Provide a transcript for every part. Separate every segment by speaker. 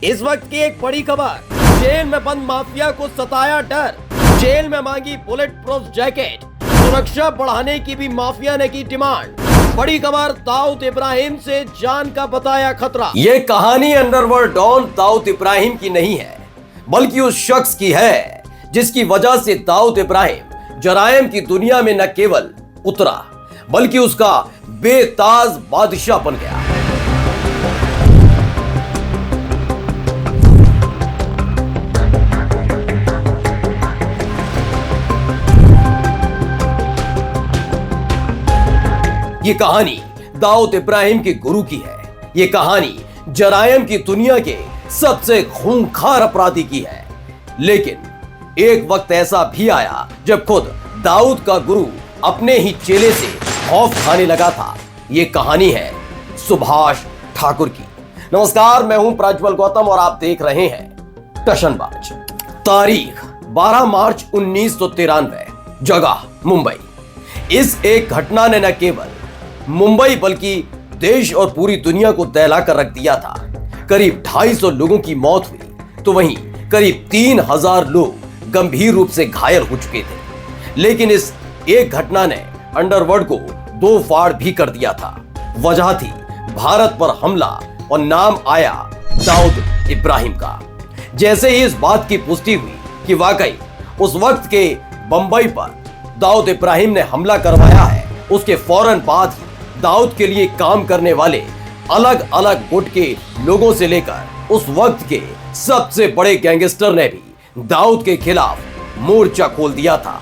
Speaker 1: इस वक्त की एक बड़ी खबर, जेल में बंद माफिया को सताया डर, जेल में मांगी बुलेट प्रूफ जैकेट, सुरक्षा बढ़ाने की भी माफिया ने की डिमांड। बड़ी खबर, दाऊद इब्राहिम से जान का बताया खतरा। ये कहानी अंडरवर्ल्ड डॉन दाऊद इब्राहिम की नहीं है, बल्कि उस शख्स की है जिसकी वजह से दाऊद इब्राहिम जराइम की दुनिया में न केवल उतरा, बल्कि उसका बेताज बादशाह बन गया। ये कहानी दाऊद इब्राहिम के गुरु की है। ये कहानी जराइम की दुनिया के सबसे खूंखार अपराधी की है। लेकिन एक वक्त ऐसा भी आया जब खुद दाऊद का गुरु अपने ही चेले से खौफ खाने लगा था। ये कहानी है सुभाष ठाकुर की। नमस्कार, मैं हूं प्रज्वल गौतम और आप देख रहे हैं टशनबाज। तारीख 12 मार्च 1993, जगह मुंबई। इस एक घटना ने न केवल मुंबई बल्कि देश और पूरी दुनिया को दहला कर रख दिया था। करीब 250 लोगों की मौत हुई तो वहीं करीब 3000 लोग गंभीर रूप से घायल हो चुके थे। लेकिन इस एक घटना ने अंडरवर्ल्ड को दो फाड़ भी कर दिया था। वजह थी भारत पर हमला और नाम आया दाऊद इब्राहिम का। जैसे ही इस बात की पुष्टि हुई कि वाकई उस वक्त के बंबई पर दाऊद इब्राहिम ने हमला करवाया है, उसके फौरन बाद ही दाऊद के लिए काम करने वाले अलग अलग गुट के लोगों से लेकर उस वक्त के सबसे बड़े गैंगस्टर ने भी दाऊद के खिलाफ मोर्चा खोल दिया था।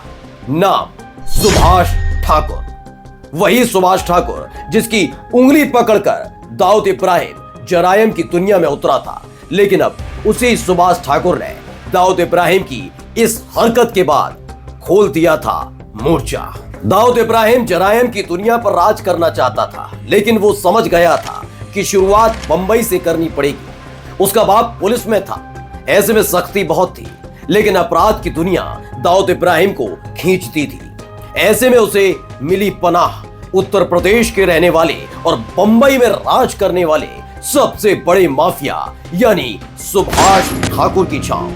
Speaker 1: नाम सुभाष ठाकुर। वही सुभाष ठाकुर जिसकी उंगली पकड़कर दाऊद इब्राहिम जराइम की दुनिया में उतरा था। लेकिन अब उसी सुभाष ठाकुर ने दाऊद इब्राहिम की इस हरकत के बाद खोल दिया था मोर्चा। दाऊद इब्राहिम जराइम की दुनिया पर राज करना चाहता था, लेकिन वो समझ गया था कि शुरुआत बंबई से करनी पड़ेगी। उसका बाप पुलिस में था, ऐसे में सख्ती बहुत थी, लेकिन अपराध की दुनिया दाऊद इब्राहिम को खींचती थी। ऐसे में उसे मिली पनाह उत्तर प्रदेश के रहने वाले और बंबई में राज करने वाले सबसे बड़े माफिया यानी सुभाष ठाकुर की छांव।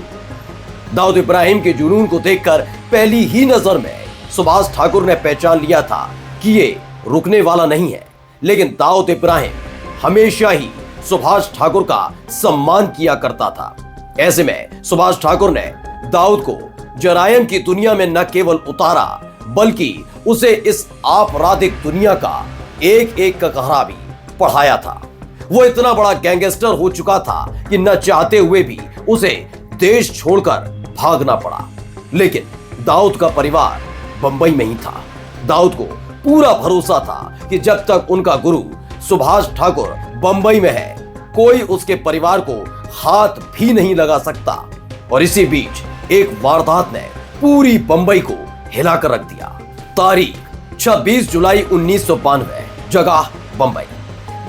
Speaker 1: दाऊद इब्राहिम के जुनून को देखकर पहली ही नजर में सुभाष ठाकुर ने पहचान लिया था कि ये रुकने वाला नहीं है। लेकिन दाऊद इब्राहिम हमेशा ही सुभाष ठाकुर का सम्मान किया करता था। ऐसे में सुभाष ठाकुर ने दाऊद को जराइम की दुनिया में न केवल उतारा, बल्कि उसे इस आपराधिक दुनिया का एक एक का कहरा भी पढ़ाया था। वो इतना बड़ा गैंगस्टर हो चुका था कि न चाहते हुए भी उसे देश छोड़कर भागना पड़ा। लेकिन दाऊद का परिवार बंबई में ही था। दाऊद को पूरा भरोसा था कि जब तक उनका गुरु सुभाष ठाकुर बंबई में है, कोई उसके परिवार को हाथ भी नहीं लगा सकता। और इसी बीच एक वारदात ने पूरी बंबई को हिलाकर रख दिया। तारीख 26 जुलाई 1992, जगह बंबई।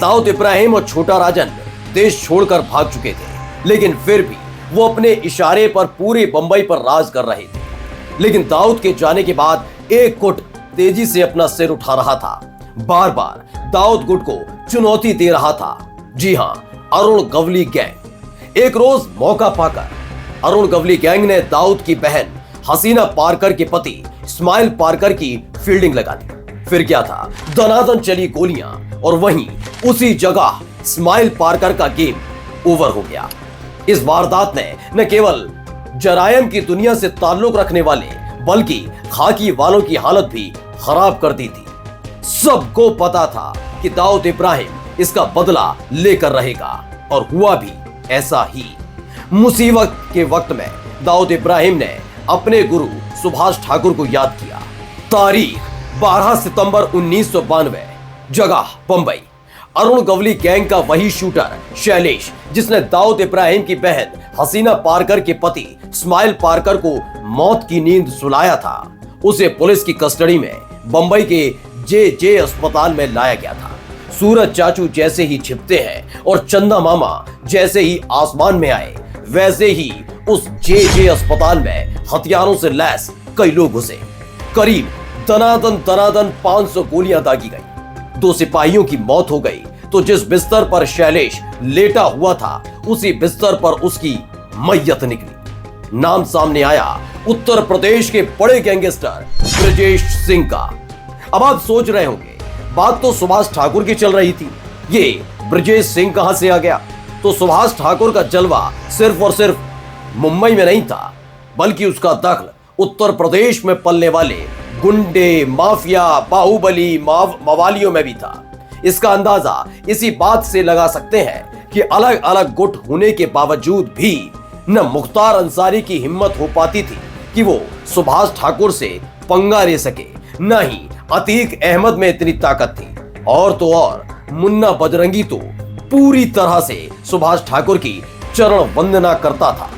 Speaker 1: दाऊद इब्राहिम और छोटा राजन देश छोड़कर भाग चुके थे, लेकिन फिर भी वो अपने इशारे पर पूरे बंबई पर राज कर रहे थे। लेकिन दाऊद के जाने के बाद एक गुट तेजी से अपना सिर उठा रहा था, बार बार दाऊद गुट को चुनौती दे रहा था। जी हां, अरुण गवली गैंग। एक रोज मौका पाकर अरुण गवली गैंग ने दाऊद की बहन हसीना पारकर के पति इस्माइल पारकर की फील्डिंग लगा दी। फिर क्या था, दनादन चली गोलियां और वहीं उसी जगह इस्माइल पारकर का गेम ओवर हो गया। इस वारदात ने न केवल जराइम की दुनिया से ताल्लुक रखने वाले बल्कि खाकी वालों की हालत भी खराब कर दी थी। सबको पता था कि दाऊद इब्राहिम इसका बदला लेकर रहेगा, और हुआ भी ऐसा ही। मुसीबत के वक्त में दाऊद इब्राहिम ने अपने गुरु सुभाष ठाकुर को याद किया। तारीख 12 सितंबर 1992, जगह बंबई। अरुण गवली गैंग का वही शूटर शैलेश, जिसने दाऊद इब्राहिम की बहन हसीना पारकर के पति इस्माइल पारकर को मौत की नींद सुलाया था, उसे पुलिस की कस्टडी में बंबई के जे अस्पताल में लाया गया था। सूरज चाचू जैसे ही छिपते हैं और चंदा मामा जैसे ही आसमान में आए, वैसे ही उस जे अस्पताल में हथियारों से लैस कई लोग घुसे। करीब दनादन 500 गोलियां दागी गई। 2 सिपाहियों की मौत हो गई तो जिस बिस्तर पर शैलेश लेटा हुआ था उसी बिस्तर पर उसकी मैयत निकली। नाम सामने आया उत्तर प्रदेश के बड़े गैंगस्टर ब्रजेश सिंह का। अब आप सोच रहे होंगे, बात तो सुभाष ठाकुर की चल रही थी, ये ब्रजेश सिंह कहां से आ गया? तो सुभाष ठाकुर का जलवा सिर्फ और सिर्फ मुंबई में नहीं था, बल्कि उसका दखल उत्तर प्रदेश में पलने वाले गुंडे, माफिया, बाहुबली, मवालियों में भी था। इसका अंदाजा इसी बात से लगा सकते हैं कि अलग अलग गुट होने के बावजूद भी न मुख्तार अंसारी की हिम्मत हो पाती थी कि वो सुभाष ठाकुर से पंगा ले सके, न ही अतीक अहमद में इतनी ताकत थी। और तो और मुन्ना बजरंगी तो पूरी तरह से सुभाष ठाकुर की चरण वंदना करता था।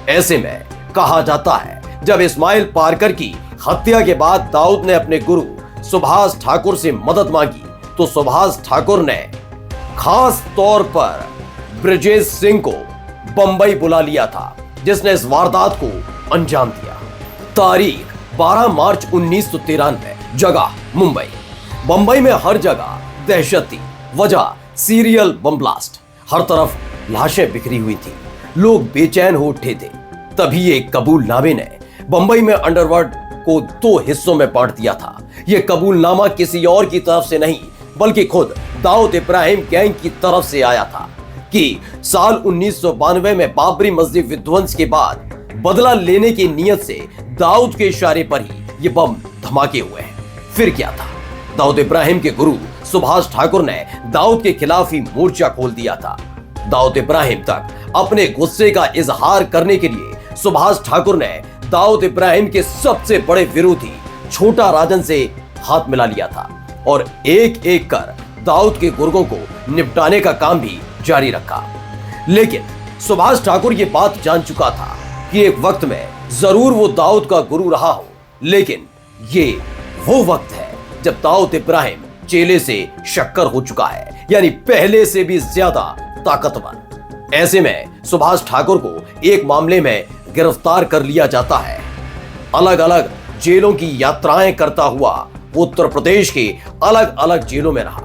Speaker 1: ऐसे में कहा जाता है, जब इस्माइल पारकर की हत्या के बाद दाऊद ने अपने गुरु सुभाष ठाकुर से मदद मांगी तो सुभाष ठाकुर ने खास तौर पर ब्रजेश सिंह को बंबई बुला लिया था, जिसने इस वारदात को अंजाम दिया। तारीख 12 मार्च 1993, जगह मुंबई। बंबई में हर जगह दहशत थी। वजह सीरियल बम ब्लास्ट। हर तरफ लाशें बिखरी हुई थी, लोग बेचैन हो उठे थे। तभी एक कबूलनामे ने बंबई में अंडरवर्ल्ड को 2 हिस्सों में बांट दिया था। यह कबूलनामा किसी और की तरफ से नहीं, बल्कि खुद दाऊद इब्राहिम गैंग की तरफ से आया था कि साल 1992 में बाबरी मस्जिद विध्वंस के बाद बदला लेने की नीयत से दाऊद के इशारे पर ही ये बम धमाके हुए हैं। फिर क्या था? दाऊद इब्राहिम के गुरु सुभाष ठाकुर ने दाऊद के खिलाफ ही मोर्चा खोल दिया था। दाऊद इब्राहिम तक अपने गुस्से का इजहार करने के लिए सुभाष ठाकुर ने दाऊद इब्राहिम के सबसे बड़े विरोधी छोटा राजन से हाथ मिला लिया था और एक एक कर दाऊद के गुर्गों को निपटाने का काम भी जारी रखा। लेकिन सुभाष ठाकुर ये बात जान चुका था कि एक वक्त में जरूर वो दाऊद का गुरु रहा हो, लेकिन ये वो वक्त है जब दाऊद इब्राहिम चेले से शक्कर हो चुका है, यानी पहले से भी ज्यादा ताकतवर। ऐसे में सुभाष ठाकुर को एक मामले में गिरफ्तार कर लिया जाता है। अलग अलग जेलों की यात्राएं करता हुआ वो उत्तर प्रदेश के अलग अलग जेलों में रहा।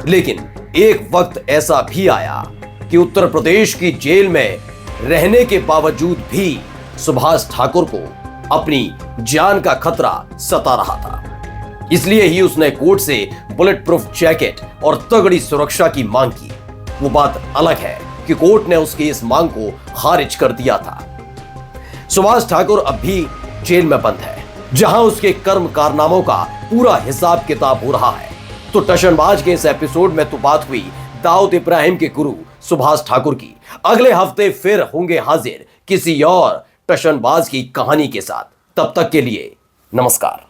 Speaker 1: लेकिन एक वक्त ऐसा भी आया कि उत्तर प्रदेश की जेल में रहने के बावजूद भी सुभाष ठाकुर को अपनी जान का खतरा सता रहा था। इसलिए ही उसने कोर्ट से बुलेट प्रूफ जैकेट और तगड़ी सुरक्षा की मांग की। वो बात अलग है कि कोर्ट ने उसकी इस मांग को खारिज कर दिया था। सुभाष ठाकुर अब भी जेल में बंद है, जहां उसके कर्म कारनामों का पूरा हिसाब किताब हो रहा है। तो टशनबाज के इस एपिसोड में तो बात हुई दाऊद इब्राहिम के गुरु सुभाष ठाकुर की। अगले हफ्ते फिर होंगे हाजिर किसी और टशनबाज की कहानी के साथ। तब तक के लिए नमस्कार।